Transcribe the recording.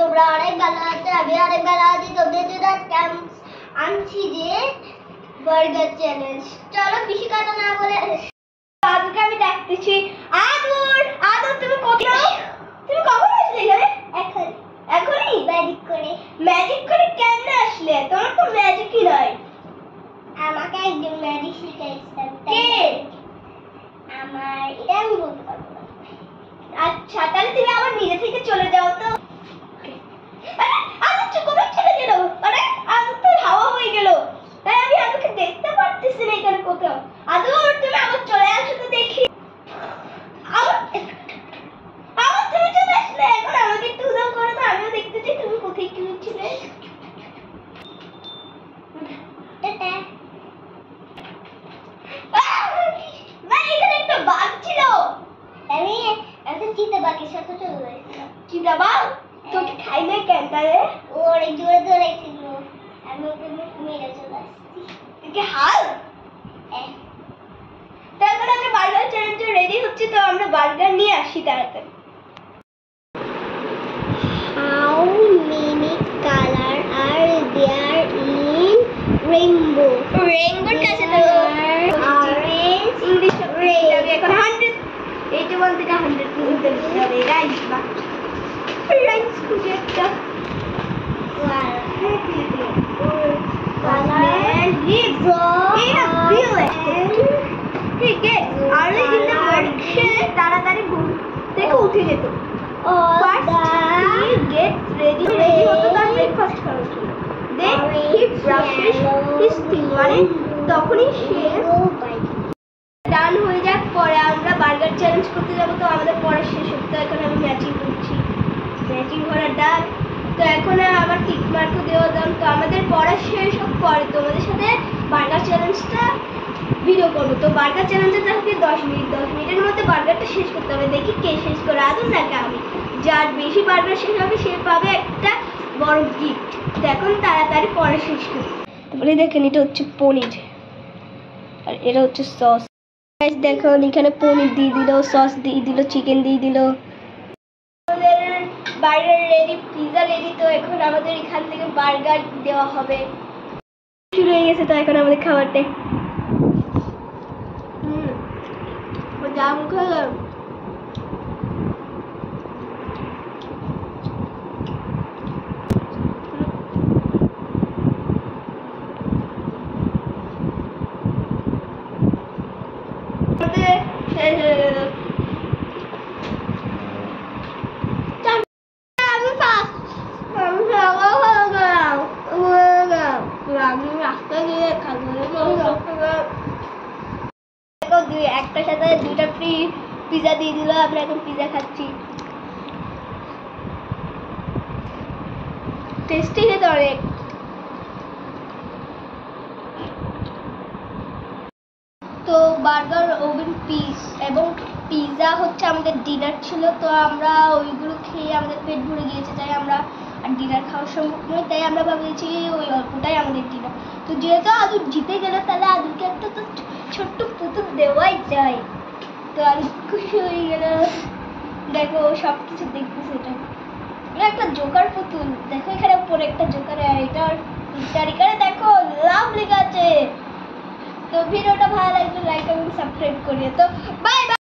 তোমরা অনেক ভালো আছো, আমি অনেক ভালো আছি। তোমাদের জন্য আজকে আনছি যে বার্গার চ্যালেঞ্জ। চলো বেশি কথা না বলে আজকে আমি দেখতেছি। আদুর আদুর তুমি কোথায়? তুমি কখন আসলে এখানে? এখনই ম্যাজিক করে কেন আসলে? তোমার তো ম্যাজিকই নয়। আমাকে একজন ম্যাজিক শিখাইছেন। কে? আমার এটা আমি বলতে পারবো না। আচ্ছা তাহলে তুমি আবার নিজে থেকে চলে যাও তো। আচ্ছা কোথায় চলে গেল? আরে আদু তো হাওয়া হয়ে গেল, তাই আমি আদুকে দেখতে পারতেছি না এখানে কোথাও। আদু তুমি আবার চলে আসো তো দেখি। আবার তুমি চলে আসলে, এখন আমাকে একটু উদাও করো তো, আমিও দেখতে চাই তুমি কোথায় কি ছিলে। এখানে একটা বাঘ ছিল, আমি একটা চিতাবাঘের সাথে চলে গেছিলাম। চিতাবাঘ তোকে খাই নাই কেন? তাহলে ও অনেক জোরে দৌড়াইছিল, আমি ওকে মেরে চলে আসছি। তুই হাল তারপরে আমরা বার্গার চ্যালেঞ্জে রেডি হচ্ছি, তো আমরা বার্গার নিয়ে আসি তাড়াতাড়ি। How many color are there in rainbow? Rainbow কাছে তো orange, English red। এখন 100 81 থেকে 100 পর্যন্ত লিখতে হবে। রাইস বা রাইস খুঁজে একটা তাড়াতাড়ি ঘুম থেকে উঠে যেত। তখনই সে ডান হয়ে যাক, পরে আমরা বার্গার চ্যালেঞ্জ করতে যাবো। তো আমাদের পরে শেষ হবে, তো এখন আমি ম্যাচিং করছি, ম্যাচিং করার ডাক। তো এখন আবার টিক মার্কও দেওয়া দাম। তো আমাদের পড়া শেষ হোক, পরে তোমাদের সাথে বার্গার চ্যালেঞ্জটা ভিডিও করবো। তো বার্গার চ্যালেঞ্জে থাকবে 10 মিনিট, 10 মিনিটের মধ্যে বার্গারটা শেষ করতে হবে। দেখি কে শেষ করে, আদুর নাকি আমি। যার বেশি বার্গার শেষ হবে সে পাবে একটা বড় গিফট। তো এখন তাড়াতাড়ি পরে শেষ করি। তারপরে দেখেন এটা হচ্ছে পনির, আর এটা হচ্ছে সস। দেখুন এখানে পনির দিয়ে দিল, সস দিয়ে দিল, চিকেন দিয়ে দিল। আমাদের বার্গার রেডি, পিজা রেডি। তো এখন আমাদের এখান থেকে বার্গার দেওয়া হবে, শুরু হয়ে গেছে। তো এখন আমাদের খাবারটা জাম খেলাম। একটা সাথে দুইটা ফ্রি পিজা দিয়ে দিল। আমরা এখন পিজা খাচ্ছি, টেস্টি খেতে অনেক। তো বার্গার, ওভেন পিস এবং পিজা হচ্ছে আমাদের ডিনার ছিল। তো আমরা ওইগুলো খেয়ে আমাদের পেট ভরে গিয়েছে, তাই আমরা আর ডিনার খাওয়া সম্ভব নয়, তাই আমরা ভাবছি ওই অল্পটাই আমাদের ডিনার। তো যেহেতু আদুর জিতে গেল, তাহলে আদুরকে একটা তো ছোট্ট পুতুল দেওয়াই চাই। তো আমি খুশি হয়ে গেল। দেখো সব কিছু দেখতেছে, এটা একটা জোকার পুতুল। দেখো এখানে উপরে একটা জোকার, আর এটার তারিখারে দেখো লাভ লেখা আছে। তো ভিডিওটা ভালো লাগলে লাইক এবং সাবস্ক্রাইব করিও। তো বাই বাই।